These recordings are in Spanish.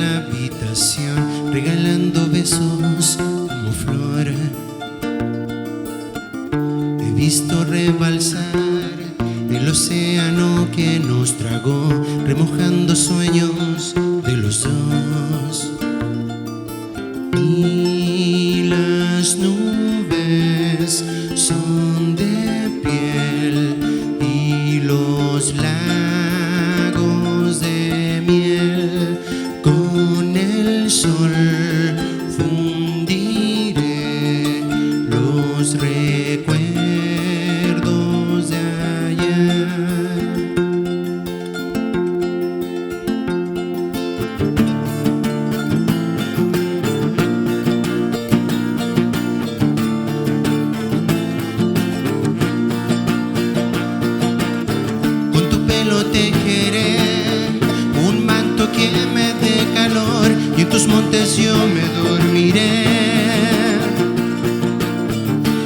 la habitación, regalando besos como flor. He visto rebalsar el océano que nos tragó, remojando sueños de los dos. Y las nubes son de piel y los lagos de miel. Con el sol fundiré los recuerdos de ayer. Tejeré un manto que me dé calor y en tus montes yo me dormiré.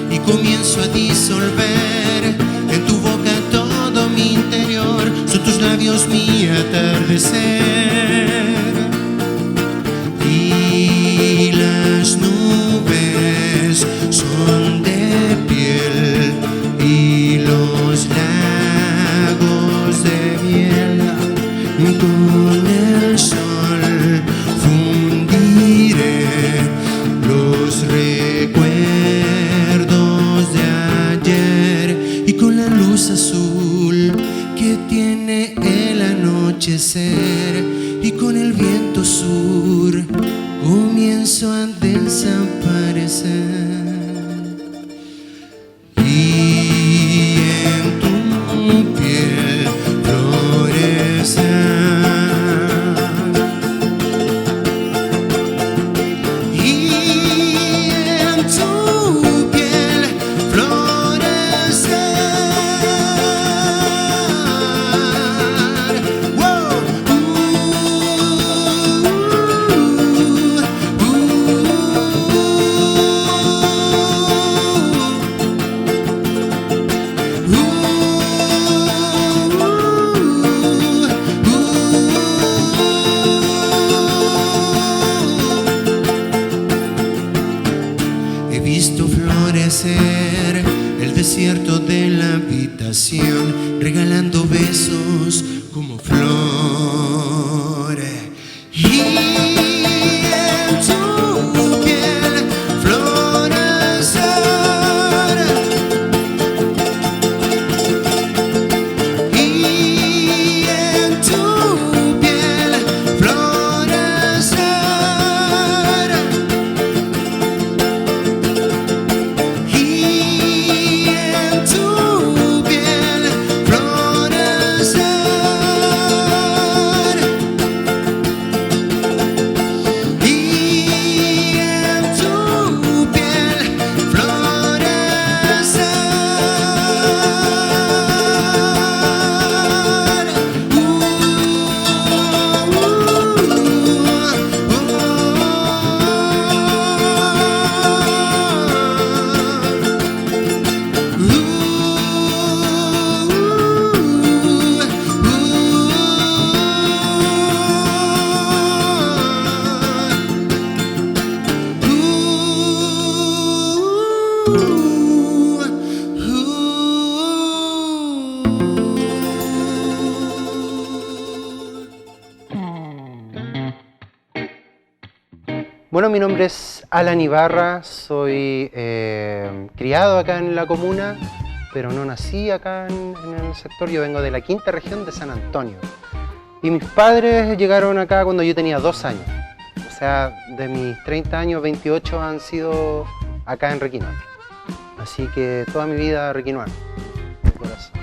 Y comienzo a disolver en tu boca todo mi interior, son tus labios mi atardecer. Y las nubes son de piel y los lagos de miel. Con el sol fundiré los recuerdos de ayer, y con la luz azul que tiene el anochecer y con el viento sur comienzo a desaparecer. El desierto de la habitación, regalando besos como flores. Y en tu piel florecer. Y en tu piel florecer. Bueno, mi nombre es Alan Ibarra, soy criado acá en la comuna, pero no nací acá en el sector. Yo vengo de la quinta región de San Antonio. Y mis padres llegaron acá cuando yo tenía 2 años. O sea, de mis 30 años, 28 han sido acá en Requinoa. Así que toda mi vida requinoano, de corazón.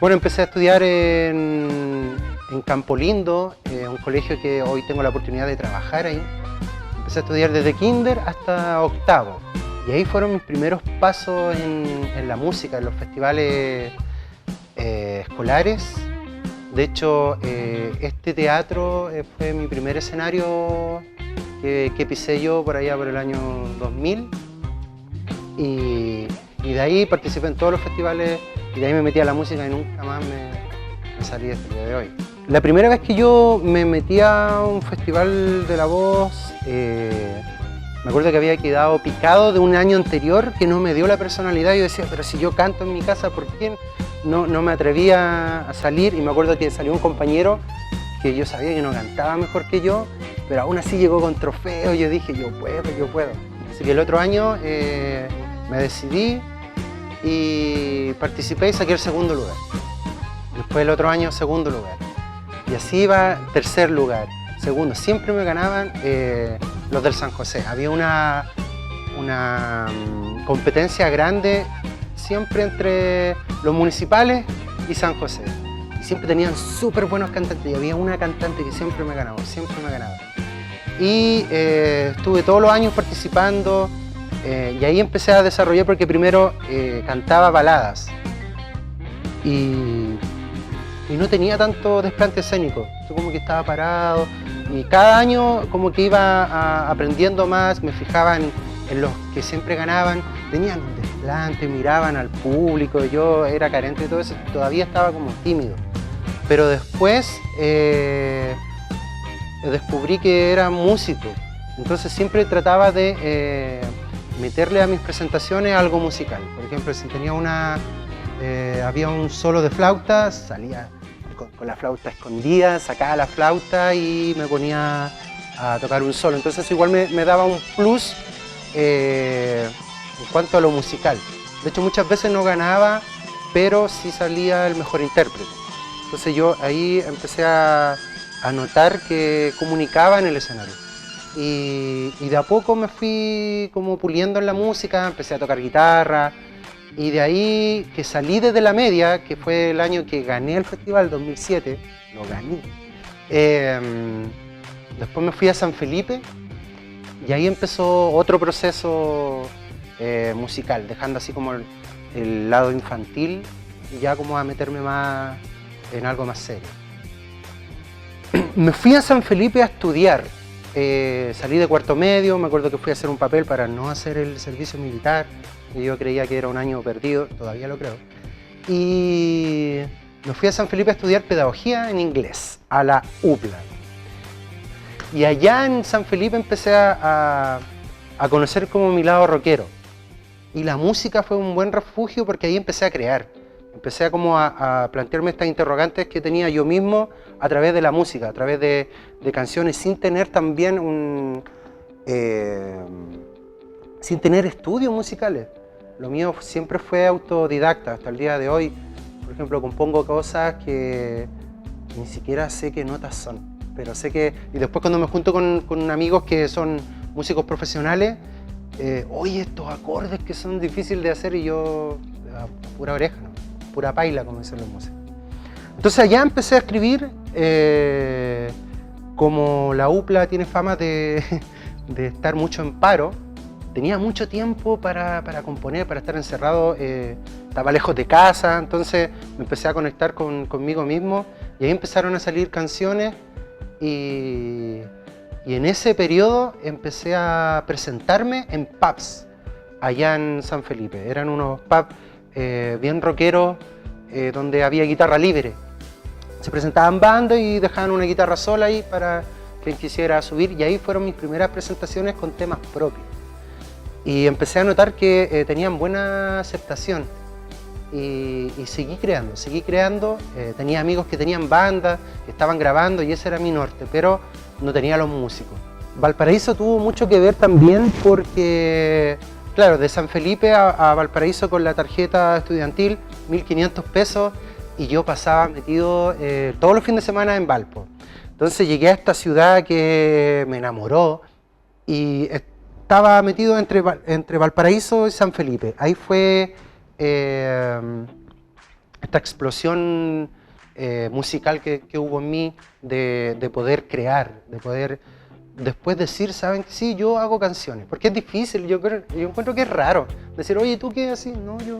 Bueno, empecé a estudiar en Campo Lindo, un colegio que hoy tengo la oportunidad de trabajar ahí. Empecé a estudiar desde kinder hasta octavo. Y ahí fueron mis primeros pasos en la música, en los festivales escolares. De hecho, este teatro fue mi primer escenario que pisé yo por allá por el año 2000. Y de ahí participé en todos los festivales y de ahí me metí a la música y nunca más me salí hasta el día de hoy. La primera vez que yo me metí a un festival de la voz, me acuerdo que había quedado picado de un año anterior que no me dio la personalidad. Yo decía, pero si yo canto en mi casa, ¿por qué no me atrevía a salir? Y me acuerdo que salió un compañero que yo sabía que no cantaba mejor que yo, pero aún así llegó con trofeo. Yo dije, yo puedo. Así que el otro año me decidí y participé y saqué el segundo lugar. Después el otro año, segundo lugar. Y así iba, tercer lugar, segundo. Siempre me ganaban los del San José. Había una competencia grande siempre entre los municipales y San José. Y siempre tenían súper buenos cantantes. Y había una cantante que siempre me ganaba. Y estuve todos los años participando. Y ahí empecé a desarrollar porque primero cantaba baladas. Y no tenía tanto desplante escénico, yo como que estaba parado y cada año como que iba aprendiendo más, me fijaba en los que siempre ganaban, tenían un desplante, miraban al público, yo era carente de todo eso, todavía estaba como tímido, pero después descubrí que era músico, entonces siempre trataba de meterle a mis presentaciones algo musical, por ejemplo si tenía había un solo de flauta, salía con la flauta escondida, sacaba la flauta y me ponía a tocar un solo. Entonces eso igual me daba un plus en cuanto a lo musical. De hecho muchas veces no ganaba, pero sí salía el mejor intérprete. Entonces yo ahí empecé a notar que comunicaba en el escenario. Y de a poco me fui como puliendo en la música, empecé a tocar guitarra. Y de ahí que salí desde la media, que fue el año que gané el festival, 2007, lo gané. Después me fui a San Felipe y ahí empezó otro proceso musical, dejando así como el lado infantil y ya como a meterme más en algo más serio. Me fui a San Felipe a estudiar. Salí de cuarto medio, me acuerdo que fui a hacer un papel para no hacer el servicio militar. Yo creía que era un año perdido, todavía lo creo. Y me fui a San Felipe a estudiar pedagogía en inglés, a la UPLA. Y allá en San Felipe empecé a conocer como mi lado rockero. Y la música fue un buen refugio porque ahí empecé a crear. Empecé a plantearme estas interrogantes que tenía yo mismo a través de la música, a través de canciones, sin tener también sin tener estudios musicales. Lo mío siempre fue autodidacta, hasta el día de hoy. Por ejemplo, compongo cosas que ni siquiera sé qué notas son, pero sé que... Y después cuando me junto con amigos que son músicos profesionales, oye, estos acordes que son difíciles de hacer, y yo, pura oreja, ¿no? Pura paila, como dicen los músicos. Entonces allá empecé a escribir, como la UPLA tiene fama de estar mucho en paro, tenía mucho tiempo para componer, para estar encerrado, estaba lejos de casa, entonces me empecé a conectar conmigo mismo y ahí empezaron a salir canciones y en ese periodo empecé a presentarme en pubs allá en San Felipe. Eran unos pubs bien rockeros donde había guitarra libre. Se presentaban bandas y dejaban una guitarra sola ahí para quien quisiera subir y ahí fueron mis primeras presentaciones con temas propios. Y empecé a notar que tenían buena aceptación y seguí creando, tenía amigos que tenían bandas, que estaban grabando y ese era mi norte, pero no tenía los músicos. Valparaíso tuvo mucho que ver también porque, claro, de San Felipe a Valparaíso con la tarjeta estudiantil, 1.500 pesos, y yo pasaba metido todos los fines de semana en Valpo. Entonces llegué a esta ciudad que me enamoró y estaba metido entre Valparaíso y San Felipe. Ahí fue esta explosión musical que hubo en mí de poder crear, de poder después decir, ¿saben qué? Sí, yo hago canciones, porque es difícil, yo encuentro que es raro decir, oye, ¿tú qué haces? No, yo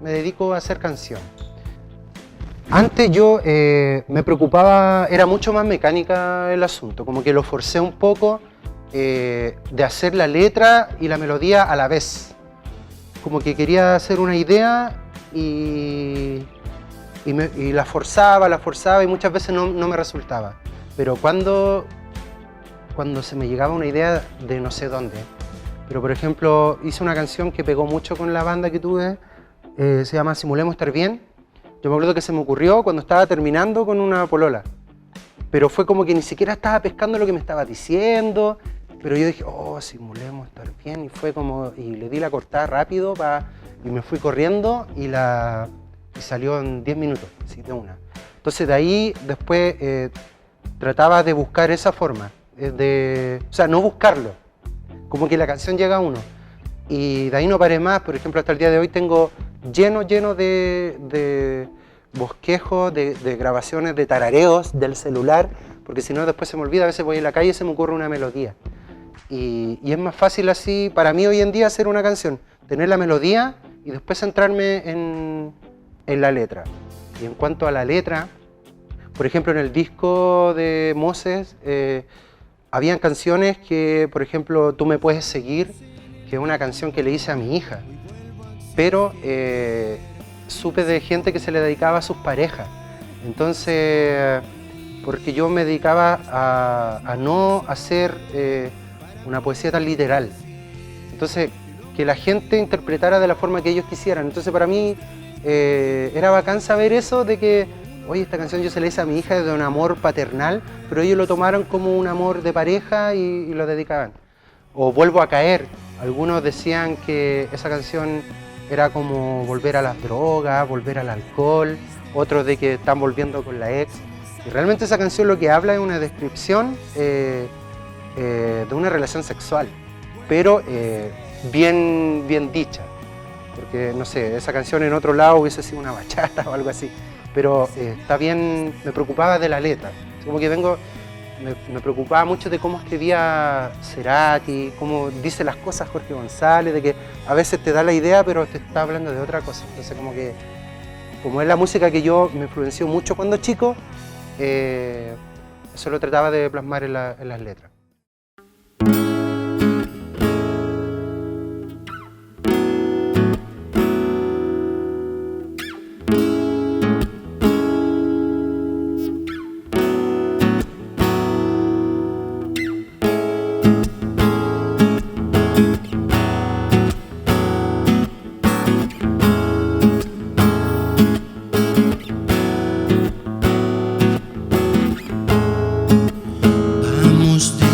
me dedico a hacer canciones. Antes yo me preocupaba, era mucho más mecánica el asunto, como que lo forcé un poco de hacer la letra y la melodía a la vez. Como que quería hacer una idea y y la forzaba y muchas veces no me resultaba. Pero cuando se me llegaba una idea de no sé dónde, pero por ejemplo hice una canción que pegó mucho con la banda que tuve, se llama Simulemos estar bien. Yo me acuerdo que se me ocurrió cuando estaba terminando con una polola, pero fue como que ni siquiera estaba pescando lo que me estaba diciendo, pero yo dije, oh, simulemos estar bien, y fue como, y le di la cortada rápido y me fui corriendo y salió en 10 minutos, así de una. Entonces de ahí después trataba de buscar esa forma, o sea, no buscarlo, como que la canción llega a uno. Y de ahí no paré más. Por ejemplo, hasta el día de hoy tengo lleno de bosquejos, de grabaciones, de tarareos del celular, porque si no después se me olvida, a veces voy en la calle y se me ocurre una melodía. Y es más fácil así, para mí hoy en día, hacer una canción, tener la melodía y después centrarme en la letra. Y en cuanto a la letra, por ejemplo, en el disco de Moses, habían canciones que, por ejemplo, Tú me puedes seguir, que es una canción que le hice a mi hija, pero supe de gente que se le dedicaba a sus parejas. Entonces, porque yo me dedicaba a no hacer una poesía tan literal. Entonces, que la gente interpretara de la forma que ellos quisieran. Entonces, para mí era bacán saber eso de que, oye, esta canción yo se la hice a mi hija de un amor paternal, pero ellos lo tomaron como un amor de pareja y lo dedicaban. O Vuelvo a caer. Algunos decían que esa canción era como volver a las drogas, volver al alcohol, otros de que están volviendo con la ex. Y realmente esa canción lo que habla es una descripción de una relación sexual, pero bien dicha. Porque, no sé, esa canción en otro lado hubiese sido una bachata o algo así. Pero está bien, me preocupaba de la letra. Como que me preocupaba mucho de cómo escribía Cerati, cómo dice las cosas Jorge González, de que a veces te da la idea pero te está hablando de otra cosa. Entonces como es la música que yo me influenció mucho cuando chico, eso lo trataba de plasmar en las letras. Vamos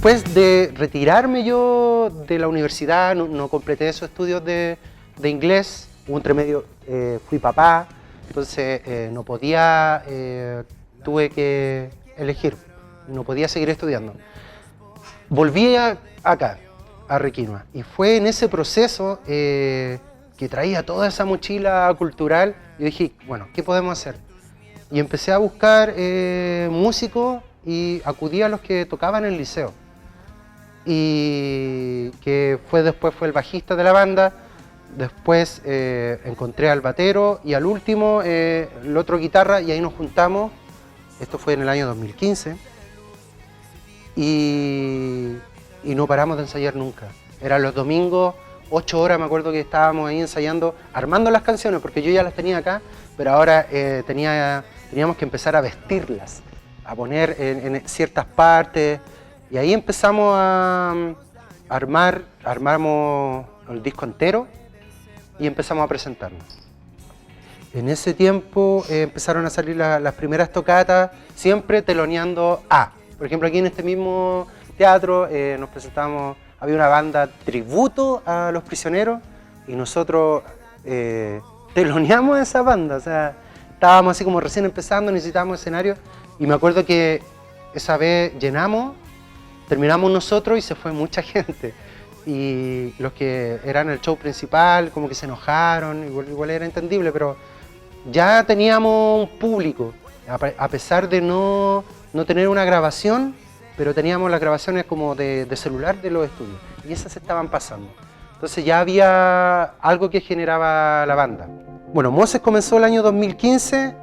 después de retirarme yo de la universidad, no completé esos estudios de inglés, hubo entre medio, fui papá, entonces no podía, tuve que elegir, no podía seguir estudiando. Volví acá, a Requinoa, y fue en ese proceso que traía toda esa mochila cultural, y dije, bueno, ¿qué podemos hacer? Y empecé a buscar músicos y acudí a los que tocaban en el liceo. Y que después fue el bajista de la banda, después encontré al batero y al último el otro guitarra, y ahí nos juntamos. Esto fue en el año 2015 y no paramos de ensayar nunca. Eran los domingos, 8 horas, me acuerdo que estábamos ahí ensayando, armando las canciones, porque yo ya las tenía acá, pero ahora teníamos que empezar a vestirlas, a poner en ciertas partes, y ahí empezamos a armamos el disco entero y empezamos a presentarnos. En ese tiempo empezaron a salir las primeras tocatas, siempre teloneando a. Por ejemplo, aquí en este mismo teatro nos presentamos, había una banda tributo a Los Prisioneros y nosotros teloneamos a esa banda, o sea, estábamos así como recién empezando, necesitábamos escenario, y me acuerdo que esa vez terminamos nosotros y se fue mucha gente. Y los que eran el show principal como que se enojaron, igual era entendible, pero ya teníamos un público, a pesar de no tener una grabación, pero teníamos las grabaciones como de celular de los estudios, y esas se estaban pasando. Entonces ya había algo que generaba la banda. Bueno, Moses comenzó el año 2015,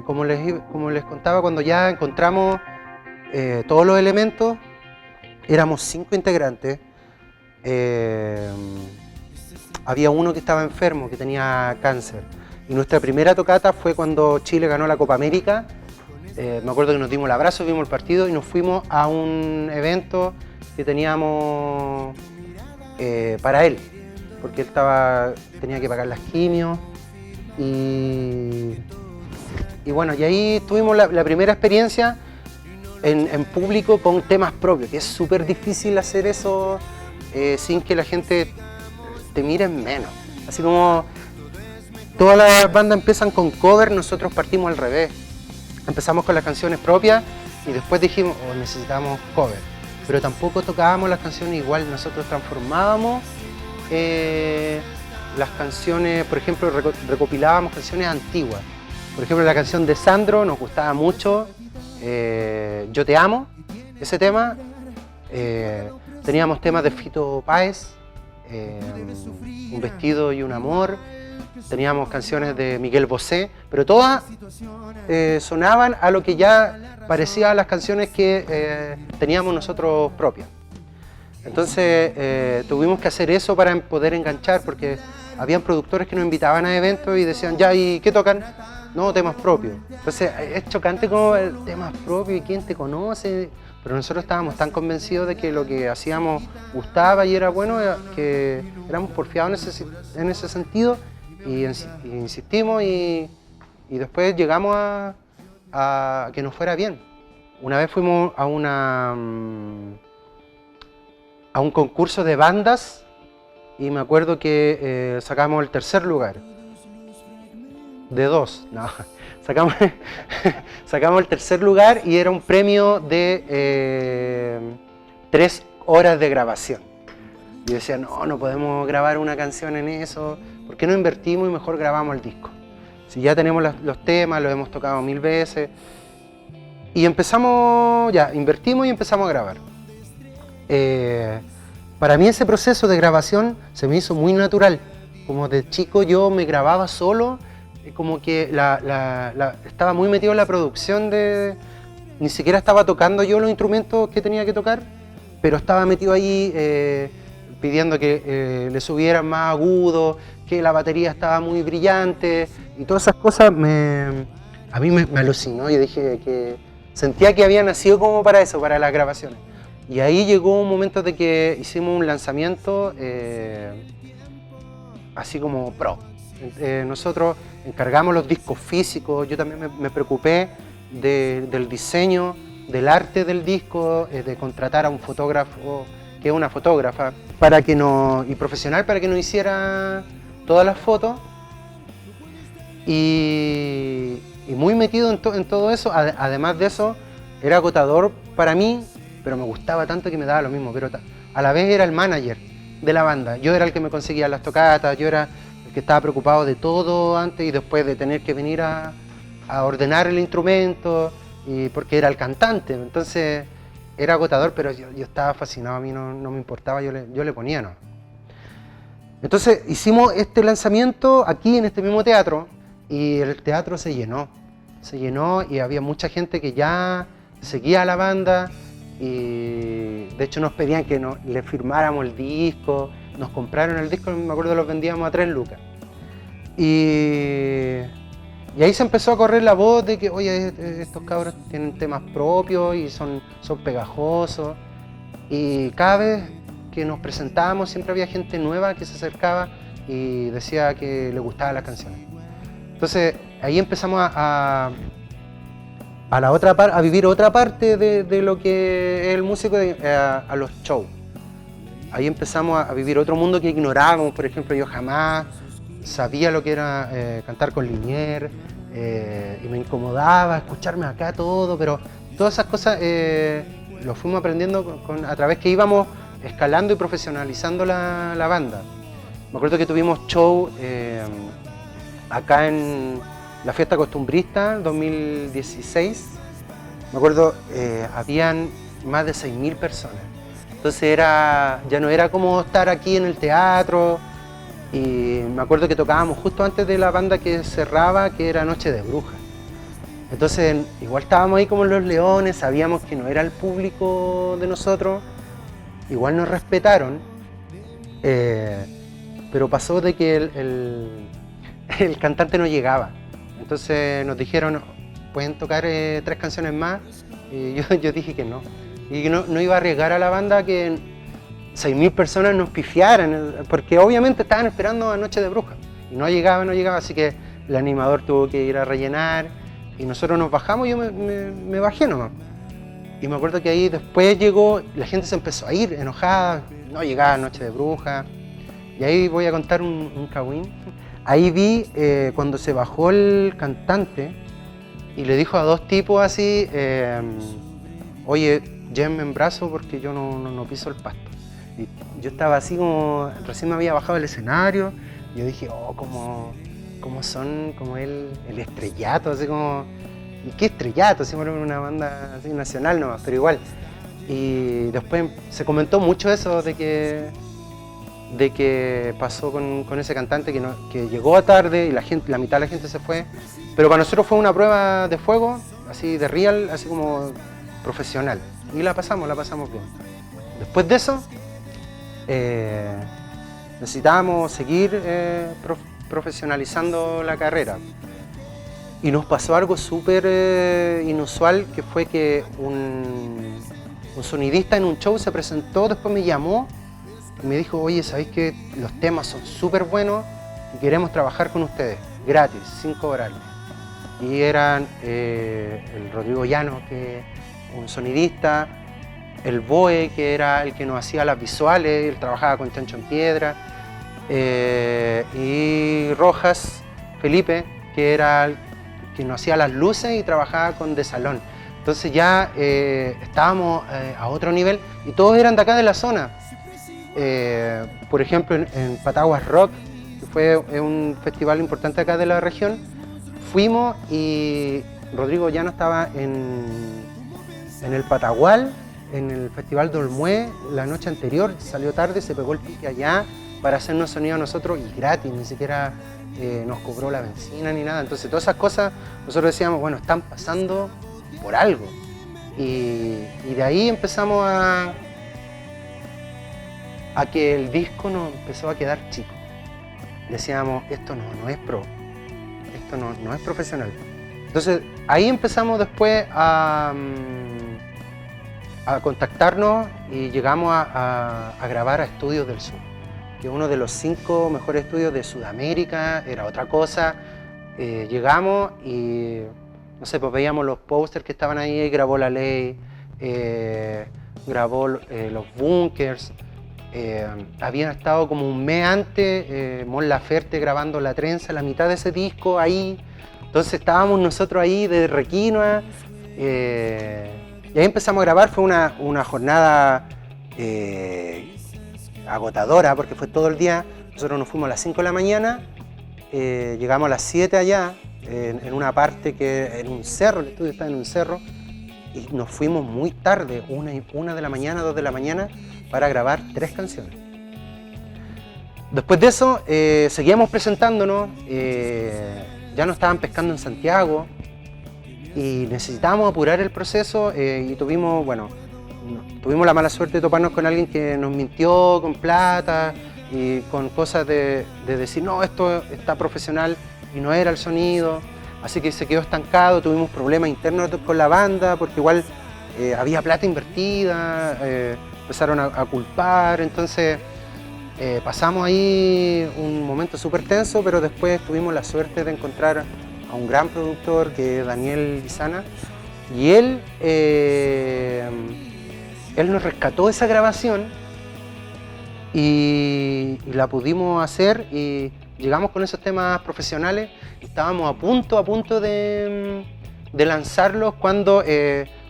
como les contaba, cuando ya encontramos todos los elementos. Éramos 5 integrantes, había uno que estaba enfermo, que tenía cáncer, y nuestra primera tocata fue cuando Chile ganó la Copa América. Me acuerdo que nos dimos el abrazo, vimos el partido y nos fuimos a un evento que teníamos para él, porque él tenía que pagar las quimios, y bueno, y ahí tuvimos la primera experiencia en público con temas propios, que es súper difícil hacer eso sin que la gente te mire menos. Así como todas las bandas empiezan con cover, nosotros partimos al revés. Empezamos con las canciones propias y después dijimos, necesitamos cover. Pero tampoco tocábamos las canciones igual, nosotros transformábamos las canciones, por ejemplo, recopilábamos canciones antiguas. Por ejemplo, la canción de Sandro nos gustaba mucho, Yo Te Amo, ese tema. Teníamos temas de Fito Páez, Un Vestido y un Amor. Teníamos canciones de Miguel Bosé, pero todas sonaban a lo que ya parecía a las canciones que teníamos nosotros propias. Entonces tuvimos que hacer eso para poder enganchar, porque habían productores que nos invitaban a eventos y decían, ya, ¿y qué tocan? No, temas propios. Entonces es chocante como el tema propio y quién te conoce, pero nosotros estábamos tan convencidos de que lo que hacíamos gustaba y era bueno, que éramos porfiados en ese sentido, y insistimos y después llegamos a que nos fuera bien. Una vez fuimos a un concurso de bandas y me acuerdo que sacamos el tercer lugar. De 2, no, sacamos el tercer lugar y era un premio de 3 horas de grabación. Yo decía, no podemos grabar una canción en eso, ¿por qué no invertimos y mejor grabamos el disco? Si ya tenemos los temas, los hemos tocado 1000 veces. Y invertimos y empezamos a grabar. Para mí ese proceso de grabación se me hizo muy natural. Como de chico yo me grababa solo, como que estaba muy metido en la producción ni siquiera estaba tocando yo los instrumentos que tenía que tocar, pero estaba metido ahí pidiendo que le subieran más agudo, que la batería estaba muy brillante, y todas esas cosas a mí me alucinó. Yo dije que sentía que había nacido como para eso, para las grabaciones. Y ahí llegó un momento de que hicimos un lanzamiento así como pro. Nosotros encargamos los discos físicos, yo también me preocupé del diseño, del arte del disco, de contratar a un fotógrafo, que es una fotógrafa, para que y profesional, para que nos hiciera todas las fotos. Y muy metido en todo eso. Además de eso, era agotador para mí, pero me gustaba tanto que me daba lo mismo. Pero a la vez era el manager de la banda. Yo era el que me conseguía las tocatas, yo era el que estaba preocupado de todo antes y después de tener que venir a ordenar el instrumento, porque era el cantante. Entonces era agotador, pero yo estaba fascinado, a mí no me importaba, yo le ponía, ¿no? Entonces hicimos este lanzamiento aquí en este mismo teatro y el teatro se llenó y había mucha gente que ya seguía a la banda y de hecho nos pedían que le firmáramos el disco, nos compraron el disco, me acuerdo los vendíamos a 3 lucas. Y ahí se empezó a correr la voz de que, oye, estos cabros tienen temas propios y son pegajosos. Y cada vez que nos presentábamos siempre había gente nueva que se acercaba y decía que le gustaban las canciones. Entonces ahí empezamos a vivir otra parte de lo que es el músico, a los shows. Ahí empezamos a vivir otro mundo que ignorábamos. Por ejemplo, yo jamás sabía lo que era cantar con Liniers y me incomodaba escucharme acá todo, pero todas esas cosas lo fuimos aprendiendo a través que íbamos escalando y profesionalizando la banda. Me acuerdo que tuvimos show acá en la Fiesta Costumbrista 2016. Me acuerdo, habían más de 6.000 personas. Entonces ya no era como estar aquí en el teatro. Y me acuerdo que tocábamos justo antes de la banda que cerraba, que era Noche de Brujas. Entonces igual estábamos ahí como los leones, sabíamos que no era el público de nosotros, igual nos respetaron, pero pasó de que el cantante no llegaba. Entonces nos dijeron, ¿pueden tocar 3 canciones más? Y yo dije que no. Y que no iba a arriesgar a la banda que 6.000 personas nos pifiaran, porque obviamente estaban esperando a Noche de Brujas. Y no llegaba, así que el animador tuvo que ir a rellenar y nosotros nos bajamos y yo me bajé nomás. Y me acuerdo que ahí después llegó, la gente se empezó a ir enojada, no llegaba Noche de Brujas. Y ahí voy a contar un cagüín. Ahí vi cuando se bajó el cantante y le dijo a 2 tipos así, oye, llévenme en brazo porque yo no piso el pasto. Y yo estaba así como, recién me había bajado del escenario, y yo dije, oh, como son, como el estrellato, así como, ¿y qué estrellato? Así como una banda así nacional nomás, pero igual. Y después se comentó mucho eso de que pasó con ese cantante que llegó tarde y la mitad de la gente se fue, pero para nosotros fue una prueba de fuego, así de real, así como profesional, y la pasamos bien. Después de eso necesitábamos seguir profesionalizando la carrera y nos pasó algo súper inusual, que fue que un sonidista en un show se presentó, después me llamó y me dijo, oye, ¿sabéis que los temas son súper buenos y queremos trabajar con ustedes, gratis, sin cobrarles? Y eran el Rodrigo Llano, que es un sonidista, el Boe, que era el que nos hacía las visuales, él trabajaba con Chancho en Piedra, y Rojas, Felipe, que era el que nos hacía las luces y trabajaba con De Salón. Entonces ya estábamos a otro nivel y todos eran de acá de la zona. Por ejemplo, en Pataguas Rock, que fue un festival importante acá de la región, fuimos y Rodrigo ya no estaba en el Patagual, en el Festival de Olmué, la noche anterior, salió tarde, se pegó el pique allá para hacernos sonido a nosotros y gratis, ni siquiera nos cobró la benzina ni nada. Entonces todas esas cosas nosotros decíamos, bueno, están pasando por algo. Y de ahí empezamos a que el disco nos empezó a quedar chico. Decíamos, esto no es pro, esto no es profesional. Entonces ahí empezamos después a contactarnos y llegamos a grabar a Estudios del Sur, que es uno de los 5 mejores estudios de Sudamérica, era otra cosa. Llegamos y no sé, pues veíamos los pósters que estaban ahí, grabó La Ley, grabó los Bunkers. Habían estado como un mes antes Mon Laferte grabando La Trenza, la mitad de ese disco ahí. Entonces estábamos nosotros ahí de Requinoa y ahí empezamos a grabar. Fue una jornada agotadora porque fue todo el día. Nosotros nos fuimos a las 5 de la mañana, llegamos a las 7 allá, en una parte que en un cerro, el estudio está en un cerro, y nos fuimos muy tarde, 1 de la mañana, 2 de la mañana, para grabar 3 canciones. Después de eso, seguíamos presentándonos, ya nos estaban pescando en Santiago y necesitábamos apurar el proceso y tuvimos la mala suerte de toparnos con alguien que nos mintió con plata y con cosas de decir, no, esto está profesional y no era el sonido, así que se quedó estancado, tuvimos problemas internos con la banda porque igual había plata invertida, empezaron a culpar, entonces pasamos ahí un momento súper tenso, pero después tuvimos la suerte de encontrar a un gran productor que es Daniel Lizana, y él nos rescató esa grabación y la pudimos hacer y llegamos con esos temas profesionales. Estábamos a punto de lanzarlos cuando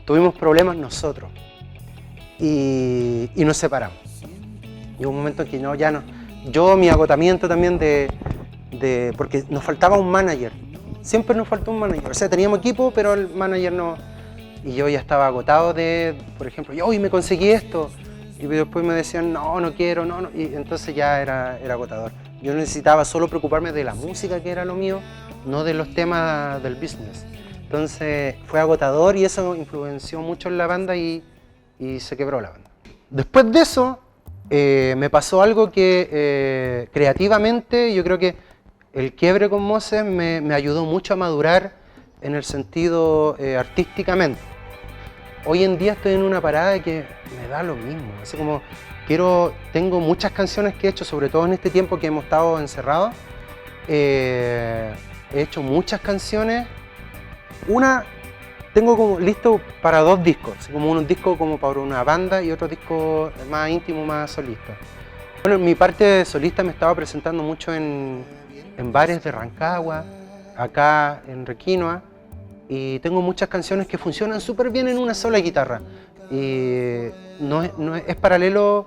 tuvimos problemas nosotros y nos separamos. Y hubo un momento en que mi agotamiento también porque nos faltaba un manager, siempre nos faltó un manager, o sea, teníamos equipo, pero el manager no, y yo ya estaba agotado por ejemplo, yo hoy me conseguí esto, y después me decían, no quiero, no, y entonces ya era agotador. Yo necesitaba solo preocuparme de la música, que era lo mío, no de los temas del business. Entonces fue agotador y eso influenció mucho en la banda y se quebró la banda. Después de eso, me pasó algo que creativamente yo creo que el quiebre con Moses me ayudó mucho a madurar en el sentido artísticamente. Hoy en día estoy en una parada que me da lo mismo, así como tengo muchas canciones que he hecho, sobre todo en este tiempo que hemos estado encerrados. He hecho muchas canciones, tengo como listo para 2 discos, como un disco como para una banda y otro disco más íntimo, más solista. Bueno, mi parte de solista me estaba presentando mucho en bares de Rancagua, acá en Requinoa, y tengo muchas canciones que funcionan súper bien en una sola guitarra. Y es paralelo,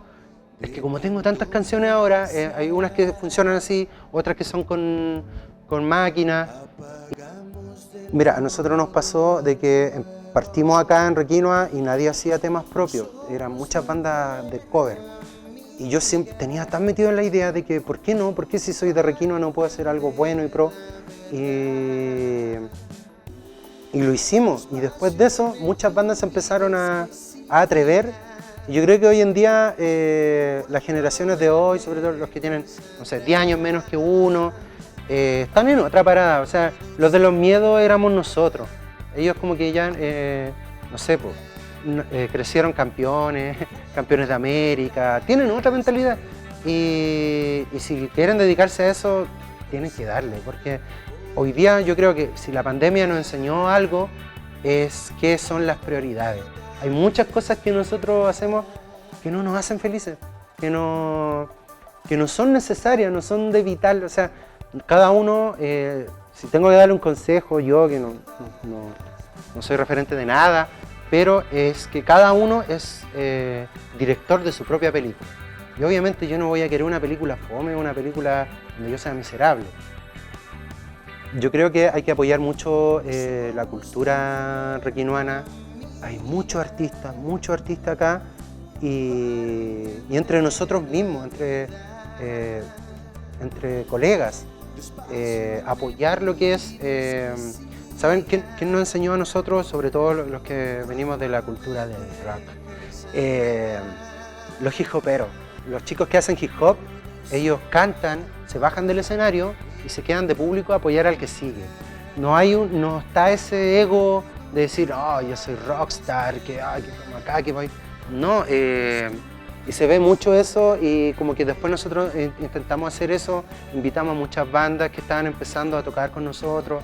es que como tengo tantas canciones ahora, hay unas que funcionan así, otras que son con máquina. Mira, a nosotros nos pasó de que partimos acá en Requinoa y nadie hacía temas propios, eran muchas bandas de cover. Y yo siempre tenía tan metido en la idea de que, ¿por qué no? ¿Por qué si soy de Requinoa no puedo hacer algo bueno y pro? Y lo hicimos. Y después de eso, muchas bandas se empezaron a atrever. Y yo creo que hoy en día, las generaciones de hoy, sobre todo los que tienen, no sé, 10 años menos que uno, están en otra parada. O sea, los de los miedos éramos nosotros. Ellos como que ya, no sé, pues, crecieron campeones de América, tienen otra mentalidad. Y si quieren dedicarse a eso, tienen que darle, porque hoy día yo creo que si la pandemia nos enseñó algo, es qué son las prioridades. Hay muchas cosas que nosotros hacemos que no nos hacen felices, que no son necesarias, no son de vital. O sea, cada uno, si tengo que darle un consejo, yo que no soy referente de nada, pero es que cada uno es director de su propia película. Y obviamente yo no voy a querer una película fome, una película donde yo sea miserable. Yo creo que hay que apoyar mucho la cultura requinoana. Hay muchos artistas acá y entre nosotros mismos, entre colegas, apoyar lo que es. ¿Saben quién nos enseñó a nosotros, sobre todo los que venimos de la cultura del rock? Los hip hoperos, los chicos que hacen hip hop, ellos cantan, se bajan del escenario y se quedan de público a apoyar al que sigue. No está ese ego de decir, yo soy rockstar, que como acá, que voy. No, y se ve mucho eso y como que después nosotros intentamos hacer eso, invitamos a muchas bandas que estaban empezando a tocar con nosotros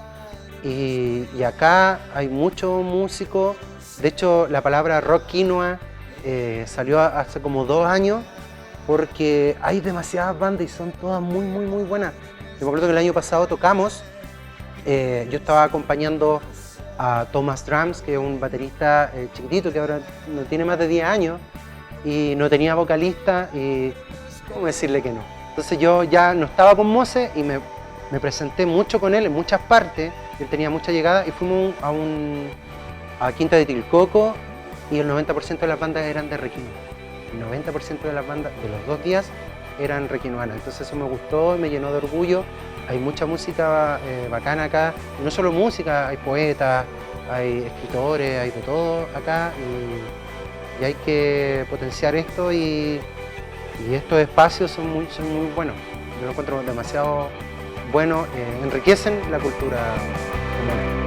y acá hay muchos músicos. De hecho, la palabra rock quinoa salió hace como 2 años porque hay demasiadas bandas y son todas muy buenas. Yo me acuerdo que el año pasado tocamos, yo estaba acompañando a Thomas Drums, que es un baterista chiquitito que ahora no tiene más de 10 años y no tenía vocalista y ¿cómo decirle que no? Entonces yo ya no estaba con Mose y me presenté mucho con él en muchas partes, él tenía mucha llegada y fuimos a Quinta de Tilcoco y el 90% de las bandas eran de Requinoa. El 90% de las bandas de los 2 días eran requinoanas, entonces eso me gustó y me llenó de orgullo. Hay mucha música bacana acá, y no solo música, hay poetas, hay escritores, hay de todo acá y hay que potenciar esto y estos espacios son muy buenos. Yo lo encuentro demasiado buenos, enriquecen la cultura comunal.